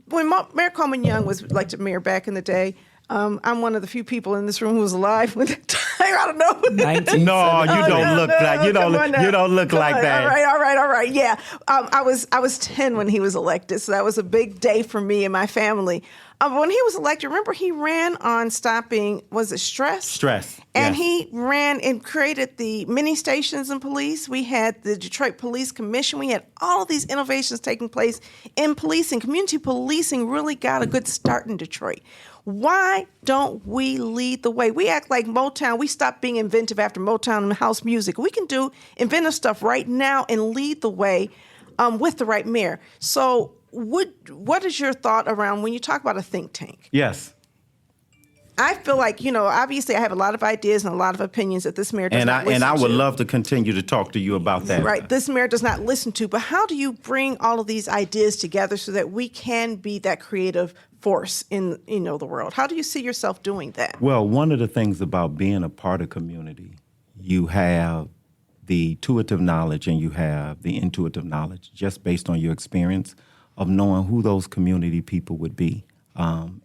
when Mayor Coleman Young was elected mayor back in the day, I'm one of the few people in this room who was alive when that time. I don't know.
No, you don't look like you don't look like that.
All right. Yeah, I was 10 when he was elected, so that was a big day for me and my family. When he was elected, remember he ran on stopping, was it stress?
Stress.
And
yes.
he ran and created the mini stations in police. We had the Detroit Police Commission. We had all of these innovations taking place in policing. Community policing really got a good start in Detroit. Why don't we lead the way? We act like Motown. We stopped being inventive after Motown and house music. We can do inventive stuff right now and lead the way with the right mayor. So what is your thought around when you talk about a think tank?
Yes.
I feel like, obviously I have a lot of ideas and a lot of opinions that this mayor does not listen to.
And I would love to continue to talk to you about that.
Right. This mayor does not listen to. But how do you bring all of these ideas together so that we can be that creative force in the world? How do you see yourself doing that?
Well, one of the things about being a part of community, you have the intuitive knowledge and you have the intuitive knowledge just based on your experience of knowing who those community people would be.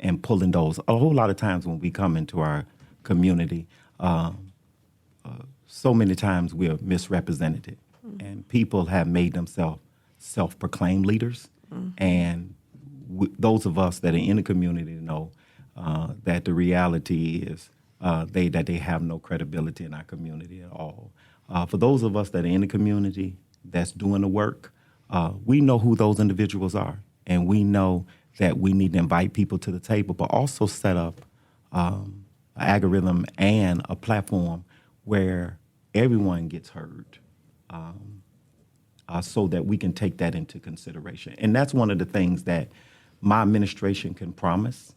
And pulling those. A whole lot of times when we come into our community, so many times we are misrepresented. And people have made themselves self-proclaimed leaders. And those of us that are in the community know that the reality is that they have no credibility in our community at all. For those of us that are in the community that's doing the work, we know who those individuals are. And we know that we need to invite people to the table, but also set up an algorithm and a platform where everyone gets heard so that we can take that into consideration. And that's one of the things that my administration can promise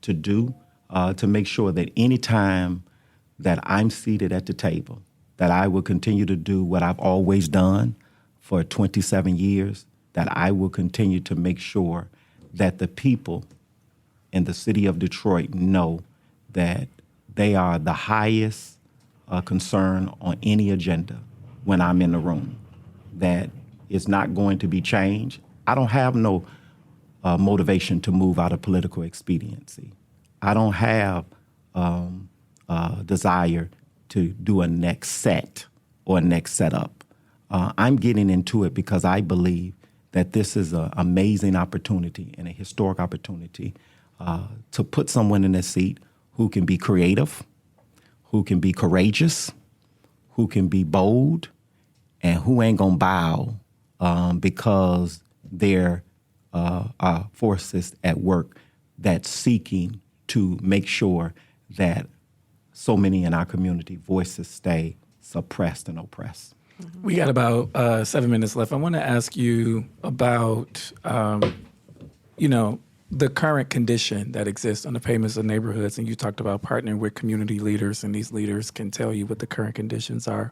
to do, to make sure that any time that I'm seated at the table, that I will continue to do what I've always done for 27 years, that I will continue to make sure that the people in the city of Detroit know that they are the highest concern on any agenda when I'm in the room, that it's not going to be changed. I don't have no motivation to move out of political expediency. I don't have desire to do a next set or a next setup. I'm getting into it because I believe that this is an amazing opportunity and a historic opportunity to put someone in a seat who can be creative, who can be courageous, who can be bold, and who ain't gonna bow because there are forces at work that's seeking to make sure that so many in our community voices stay suppressed and oppressed.
We got about 7 minutes left. I want to ask you about, the current condition that exists on the payments of neighborhoods. And you talked about partnering with community leaders, and these leaders can tell you what the current conditions are.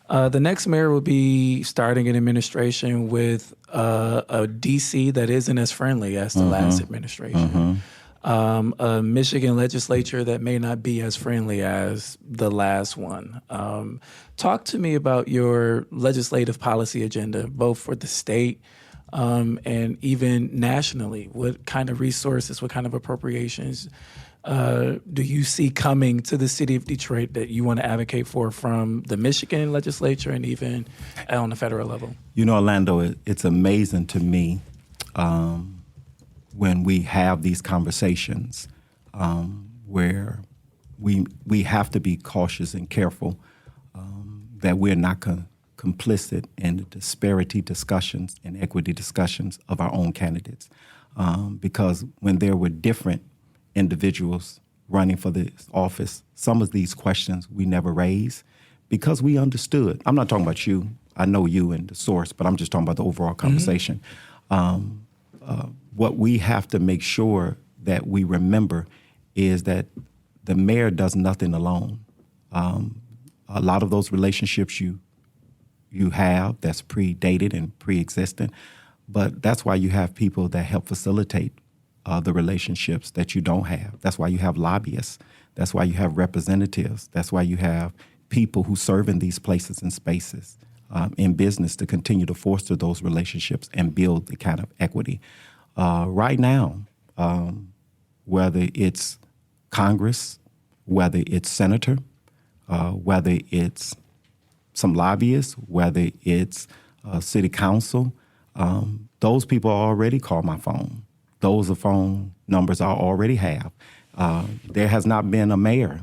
The next mayor will be starting an administration with a DC that isn't as friendly as the last administration. A Michigan legislature that may not be as friendly as the last one. Talk to me about your legislative policy agenda, both for the state and even nationally. What kind of resources, what kind of appropriations do you see coming to the city of Detroit that you want to advocate for from the Michigan legislature and even on the federal level?
Orlando, it's amazing to me when we have these conversations where we have to be cautious and careful that we're not complicit in the disparity discussions and equity discussions of our own candidates. Because when there were different individuals running for this office, some of these questions we never raised because we understood. I'm not talking about you. I know you and the source, but I'm just talking about the overall conversation. What we have to make sure that we remember is that the mayor does nothing alone. A lot of those relationships you have, that's predated and pre-existent, but that's why you have people that help facilitate the relationships that you don't have. That's why you have lobbyists. That's why you have representatives. That's why you have people who serve in these places and spaces in business to continue to foster those relationships and build the kind of equity. Right now, whether it's Congress, whether it's senator, whether it's some lobbyists, whether it's city council, those people already call my phone. Those are phone numbers I already have. There has not been a mayor.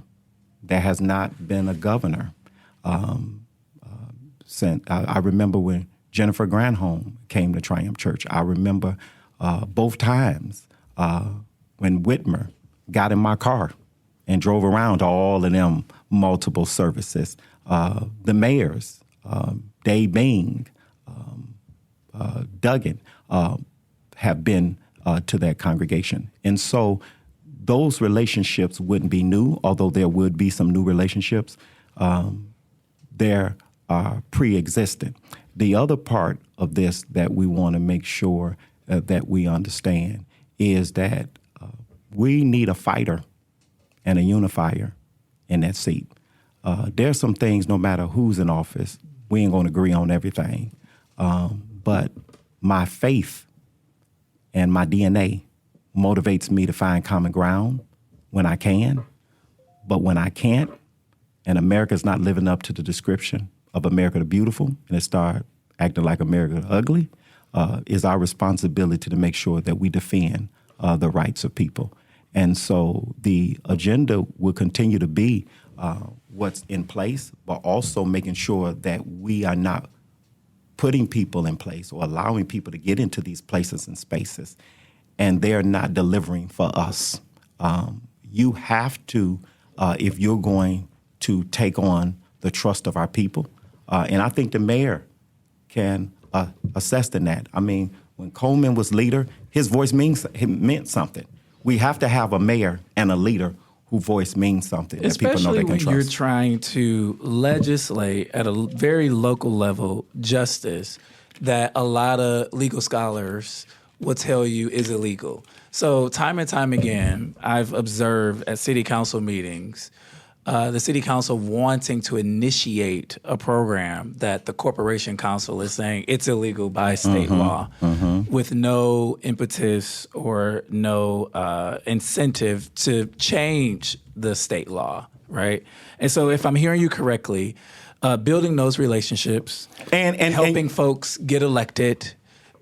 There has not been a governor. I remember when Jennifer Granholm came to Triumph Church. I remember both times when Whitmer got in my car and drove around to all of them multiple services. The mayors, Dave Bing, Duggan, have been to that congregation. And so those relationships wouldn't be new, although there would be some new relationships. They're pre-existent. The other part of this that we want to make sure that we understand is that we need a fighter and a unifier in that seat. There's some things, no matter who's in office, we ain't going to agree on everything. But my faith and my DNA motivates me to find common ground when I can. But when I can't, and America's not living up to the description of America the Beautiful, and it start acting like America the Ugly, is our responsibility to make sure that we defend the rights of people. And so the agenda will continue to be what's in place, but also making sure that we are not putting people in place or allowing people to get into these places and spaces, and they're not delivering for us. You have to, if you're going to take on the trust of our people, and I think the mayor can assist in that. I mean, when Coleman was leader, his voice meant something. We have to have a mayor and a leader whose voice means something that people know they can trust.
Especially when you're trying to legislate at a very local level justice that a lot of legal scholars will tell you is illegal. So time and time again, I've observed at city council meetings, the city council wanting to initiate a program that the corporation council is saying it's illegal by state law with no impetus or no incentive to change the state law, right? And so if I'm hearing you correctly, building those relationships and helping folks get elected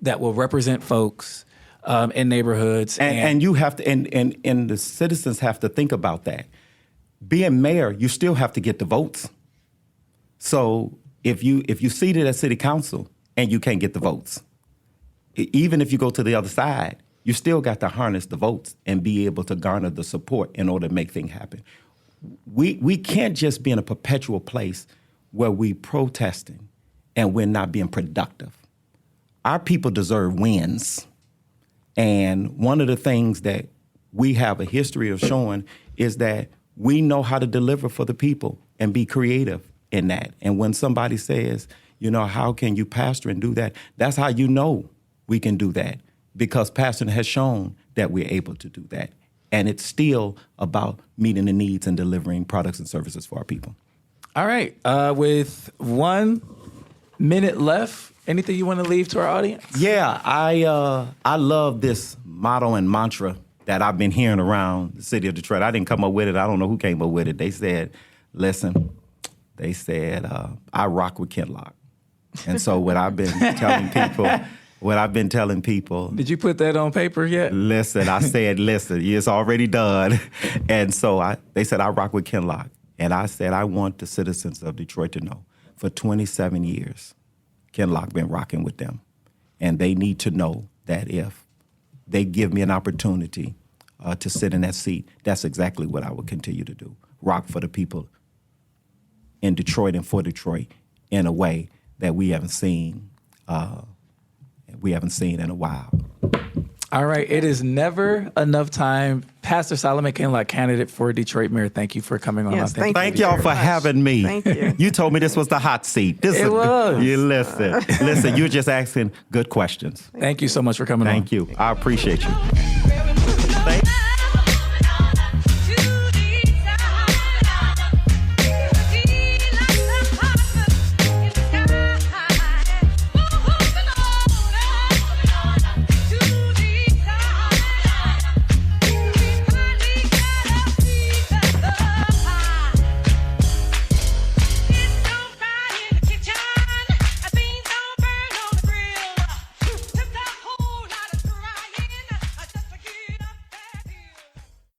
that will represent folks in neighborhoods.
And you have to, and the citizens have to think about that. Being mayor, you still have to get the votes. So if you seated at city council and you can't get the votes, even if you go to the other side, you still got to harness the votes and be able to garner the support in order to make things happen. We can't just be in a perpetual place where we protesting and we're not being productive. Our people deserve wins. And one of the things that we have a history of showing is that we know how to deliver for the people and be creative in that. And when somebody says, how can you pastor and do that? That's how you know we can do that, because pastoring has shown that we're able to do that. And it's still about meeting the needs and delivering products and services for our people.
All right. With 1 minute left, anything you want to leave to our audience? Yeah,
I love this motto and mantra that I've been hearing around the city of Detroit. I didn't come up with it. I don't know who came up with it. They said, I rock with Kinloch. And so what I've been telling people,
Did you put that on paper yet?
Listen, I said, it's already done. And so they said, I rock with Kinloch. And I said, I want the citizens of Detroit to know, for 27 years, Kinloch been rocking with them. And they need to know that if they give me an opportunity to sit in that seat, that's exactly what I would continue to do. Rock for the people in Detroit and for Detroit in a way that we haven't seen in a while.
All right. It is never enough time. Pastor Solomon Kinloch, candidate for Detroit mayor, thank you for coming on.
Yes,
Thank y'all for having me.
Thank you.
You told me this was the hot seat.
It was.
You listen, you're just asking good questions.
Thank you so much for coming on.
Thank you. I appreciate you.